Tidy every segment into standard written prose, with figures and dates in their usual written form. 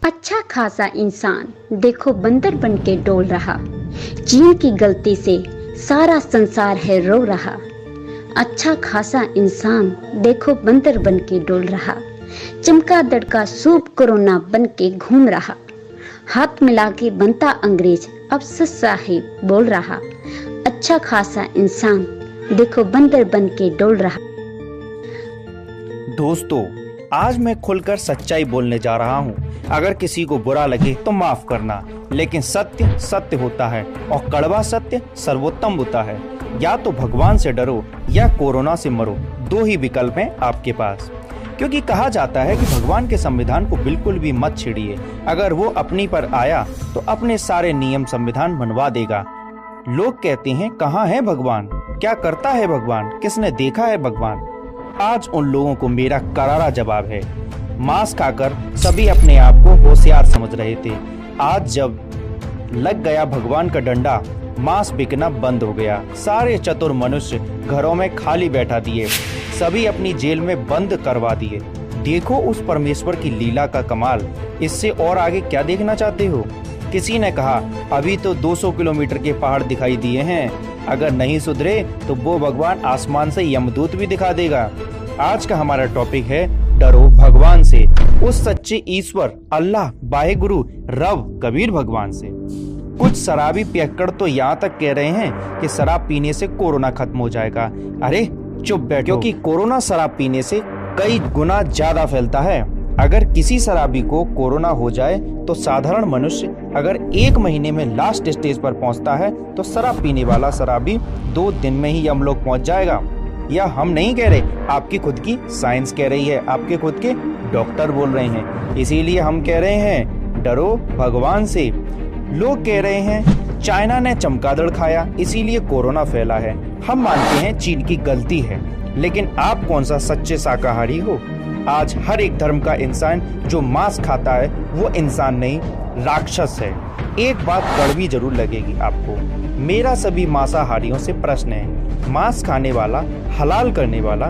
अच्छा खासा इंसान देखो बंदर बन के डोल रहा। चीन की गलती से सारा संसार है रो रहा। अच्छा खासा इंसान देखो बंदर बन के डोल रहा। चमका दड़का सूप कोरोना बन के घूम रहा। हाथ मिला के बनता अंग्रेज अब सच साहिब बोल रहा। अच्छा खासा इंसान देखो बंदर बन के डोल रहा। दोस्तों, आज मैं खुलकर सच्चाई बोलने जा रहा हूँ। अगर किसी को बुरा लगे तो माफ करना, लेकिन सत्य सत्य होता है और कड़वा सत्य सर्वोत्तम होता है। या तो भगवान से डरो या कोरोना से मरो, दो ही विकल्प हैं आपके पास। क्योंकि कहा जाता है कि भगवान के संविधान को बिल्कुल भी मत छेड़िए। अगर वो अपनी पर आया तो अपने सारे नियम संविधान बनवा देगा। लोग कहते हैं कहाँ है भगवान, क्या करता है भगवान, किसने देखा है भगवान। आज उन लोगों को मेरा करारा जवाब है। मांस खाकर सभी अपने आप को होशियार समझ रहे थे। आज जब लग गया भगवान का डंडा, मांस बिकना बंद हो गया। सारे चतुर मनुष्य घरों में खाली बैठा दिए, सभी अपनी जेल में बंद करवा दिए। देखो उस परमेश्वर की लीला का कमाल। इससे और आगे क्या देखना चाहते हो? किसी ने कहा अभी तो 200 किलोमीटर के पहाड़ दिखाई दिए हैं, अगर नहीं सुधरे तो वो भगवान आसमान से यमदूत भी दिखा देगा। आज का हमारा टॉपिक है डरो भगवान से, उस सच्चे ईश्वर अल्लाह वाहेगुरु रब कबीर भगवान से। कुछ शराबी पियक्कड़ तो यहाँ तक कह रहे हैं कि शराब पीने से कोरोना खत्म हो जाएगा। अरे चुप बैठो, क्योंकि कोरोना शराब पीने से कई गुना ज्यादा फैलता है। अगर किसी शराबी को कोरोना हो जाए तो साधारण मनुष्य अगर 1 महीने में लास्ट स्टेज पर पहुंचता है तो शराब पीने वाला शराबी 2 दिन में ही यमलोक पहुंच जाएगा। या हम नहीं कह रहे, आपकी खुद की साइंस कह रही है, आपके खुद के डॉक्टर बोल रहे हैं। इसीलिए हम कह रहे हैं डरो भगवान से। लोग कह रहे हैं चाइना ने चमगादड़ खाया इसीलिए कोरोना फैला है। हम मानते हैं चीन की गलती है, लेकिन आप कौन सा सच्चे शाकाहारी हो? आज हर एक धर्म का इंसान जो मांस खाता है वो इंसान नहीं, राक्षस है। एक बात कड़वी जरूर लगेगी आपको। मेरा सभी मांसाहारियों से प्रश्न है, मांस खाने वाला, हलाल करने वाला,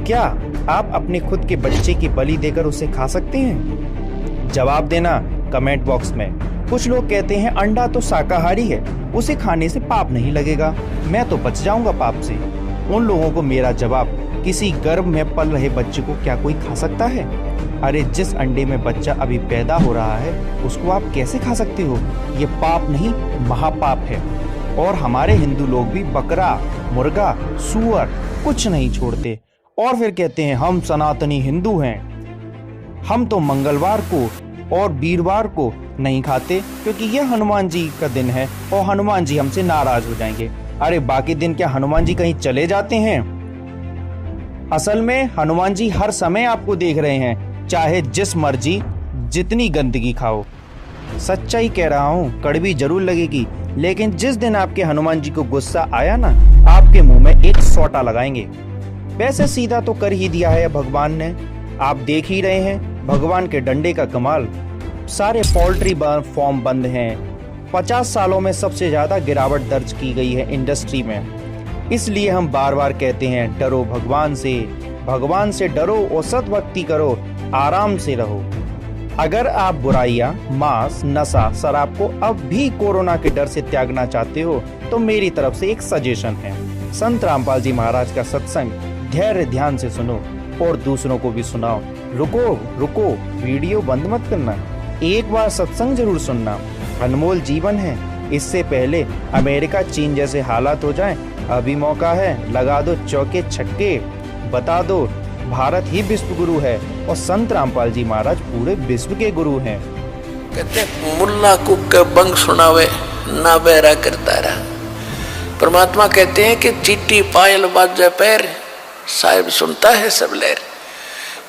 क्या आप अपने खुद के बच्चे की बलि देकर उसे खा सकते हैं? जवाब देना कमेंट बॉक्स में। कुछ लोग कहते हैं अंडा तो शाकाहारी है, उसे खाने से पाप नहीं लगेगा, मैं तो बच जाऊंगा पाप से। उन लोगों को मेरा जवाब, किसी गर्भ में पल रहे बच्चे को क्या कोई खा सकता है? अरे जिस अंडे में बच्चा अभी पैदा हो रहा है उसको आप कैसे खा सकते हो? ये पाप नहीं महापाप है। और हमारे हिंदू लोग भी बकरा, मुर्गा, सूअर कुछ नहीं छोड़ते और फिर कहते हैं हम सनातनी हिंदू हैं। हम तो मंगलवार को और वीरवार को नहीं खाते क्योंकि यह हनुमान जी का दिन है और हनुमान जी हमसे नाराज हो जाएंगे। अरे बाकी दिन क्या हनुमान जी कहीं चले जाते हैं? असल में हनुमान जी हर समय आपको देख रहे हैं, चाहे जिस मर्जी जितनी गंदगी खाओ। सच्चाई कह रहा हूँ, कड़वी जरूर लगेगी, लेकिन जिस दिन आपके हनुमान जी को गुस्सा आया ना, आपके मुंह में एक सोटा लगाएंगे। वैसे सीधा तो कर ही दिया है भगवान ने, आप देख ही रहे हैं भगवान के डंडे का कमाल। सारे पोल्ट्री फार्म बंद हैं। 50 सालों में सबसे ज्यादा गिरावट दर्ज की गई है इंडस्ट्री में। इसलिए हम बार बार कहते हैं डरो भगवान से डरो और सद्भक्ति करो, आराम से रहो। अगर आप बुराइयां, मांस, नशा, शराब को अब भी कोरोना के डर से त्यागना चाहते हो तो मेरी तरफ से एक सजेशन है। संत रामपाल जी महाराज का सत्संग धैर्य ध्यान से सुनो और दूसरों को भी सुनाओ। रुको, वीडियो बंद मत करना, एक बार सत्संग जरूर सुनना। अनमोल जीवन है। इससे पहले अमेरिका चीन जैसे हालात हो जाएं, अभी मौका है, लगा दो चौके छक्के, बता दो भारत ही विश्व गुरु है और संत रामपाल जी महाराज पूरे विश्व के गुरु हैं। कहते मुल्ला कुक के बंग सुनावे ना बेरा करता रहा। परमात्मा कहते हैं कि चिट्टी पायल बाजे पैर, साहिब सुनता है सब लहर।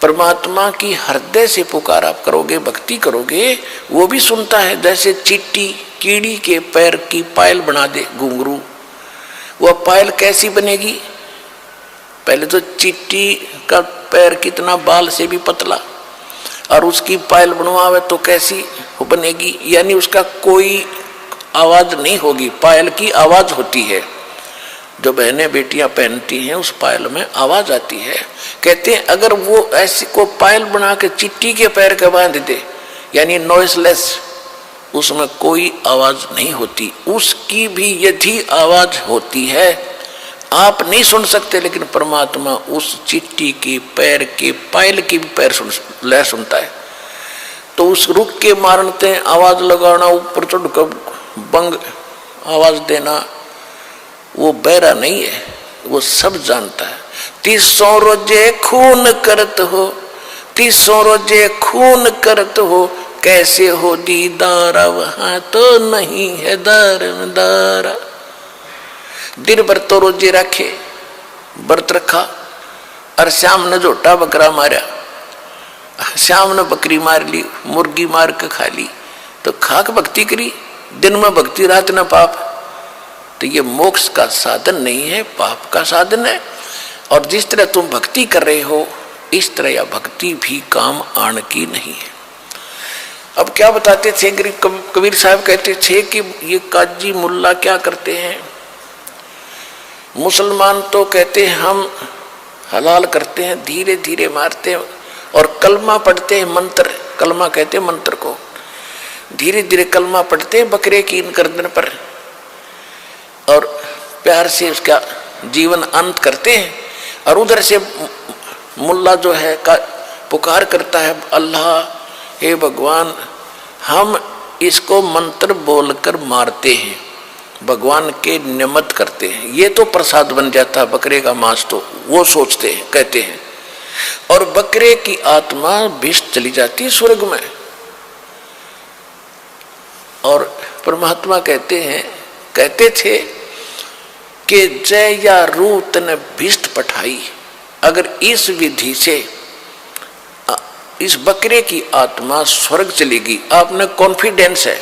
परमात्मा की हृदय से पुकार आप करोगे, भक्ति करोगे, वो भी सुनता है। जैसे चिट्टी कीड़ी के पैर की पायल बना दे घुंघरू, वह पायल कैसी बनेगी? पहले तो चिट्टी का पैर कितना बाल से भी पतला, और उसकी पायल बनवावे तो कैसी बनेगी? यानी उसका कोई आवाज नहीं होगी, पायल की आवाज होती है। जो बहनें बेटियां पहनती हैं उस पायल में आवाज आती है। कहते हैं अगर वो ऐसी को पायल बना के चिट्टी के पैर के बांध दे यानी नॉइसलेस, उसमें कोई आवाज नहीं होती। उसकी भी यदि आवाज होती है आप नहीं सुन सकते, लेकिन परमात्मा उस चींटी की पैर के पायल की भी पैर लय सुनता है। तो उस रुक के मारते आवाज लगाना, ऊपर चढ़कर बंग आवाज देना, वो बहरा नहीं है, वो सब जानता है। 300 रोजे खून करत हो, 300 रोजे खून करत हो, कैसे हो दीदारा वहां तो नहीं है दारा। दिन भर तो रोजे रखे, व्रत रखा, और शाम ने झोटा बकरा मारा, शाम ने बकरी मार ली, मुर्गी मार के खा ली, तो खाक भक्ति करी, दिन में भक्ति रात न पाप। तो ये मोक्ष का साधन नहीं है, पाप का साधन है। और जिस तरह तुम भक्ति कर रहे हो इस तरह यह भक्ति भी काम आने की नहीं है। अब क्या बताते थे कबीर साहब, कहते थे कि ये काजी मुल्ला क्या करते हैं, मुसलमान तो कहते हैं हम हलाल करते हैं, धीरे धीरे मारते हैं और कलमा पढ़ते हैं, मंत्र, कलमा कहते हैं मंत्र को, धीरे धीरे कलमा पढ़ते हैं बकरे की इन गर्दन पर, और प्यार से उसका जीवन अंत करते हैं। और उधर से मुल्ला जो है का पुकार करता है, अल्लाह हे भगवान, हम इसको मंत्र बोलकर मारते हैं, भगवान के निमित्त करते हैं, ये तो प्रसाद बन जाता है बकरे का मांस, तो वो सोचते हैं, कहते हैं। और बकरे की आत्मा विष चली जाती है स्वर्ग में। और परमात्मा कहते हैं, कहते थे कि जय या रूत ने भिष्ट पठाई, अगर इस विधि से इस बकरे की आत्मा स्वर्ग चलेगी, आपने कॉन्फिडेंस है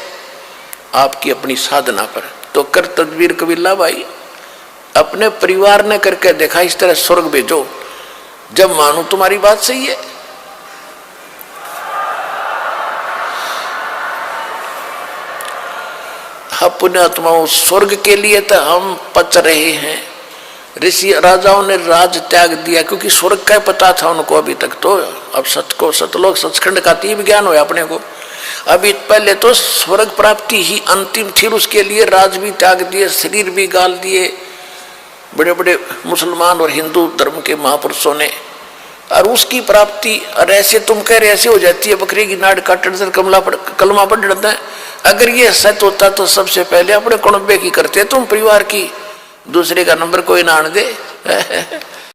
आपकी अपनी साधना पर, तो कर तदबीर कबीला भाई, अपने परिवार ने करके देखा, इस तरह स्वर्ग भेजो, जब मानो तुम्हारी बात सही है। पुण्य आत्माओं, स्वर्ग के लिए तो हम पच रहे हैं। ऋषि राजाओं ने राज त्याग दिया क्योंकि स्वर्ग का पता था उनको अभी तक, तो अब सतलोक सचखंड का तीव्र ज्ञान हुआ अपने को। अभी पहले तो स्वर्ग प्राप्ति ही अंतिम थी, उसके लिए राज भी त्याग दिए, शरीर भी गाल दिए बड़े बड़े मुसलमान और हिंदू धर्म के महापुरुषों ने, और उसकी प्राप्ति। और ऐसे तुम कह रहे ऐसे हो जाती है, बकरी की नाड़ काटने कलमा पढ़ डरता है। अगर ये सत्य होता तो सबसे पहले अपने कुणबे की करते तुम, परिवार की, दूसरे का नंबर कोई ना आने दे।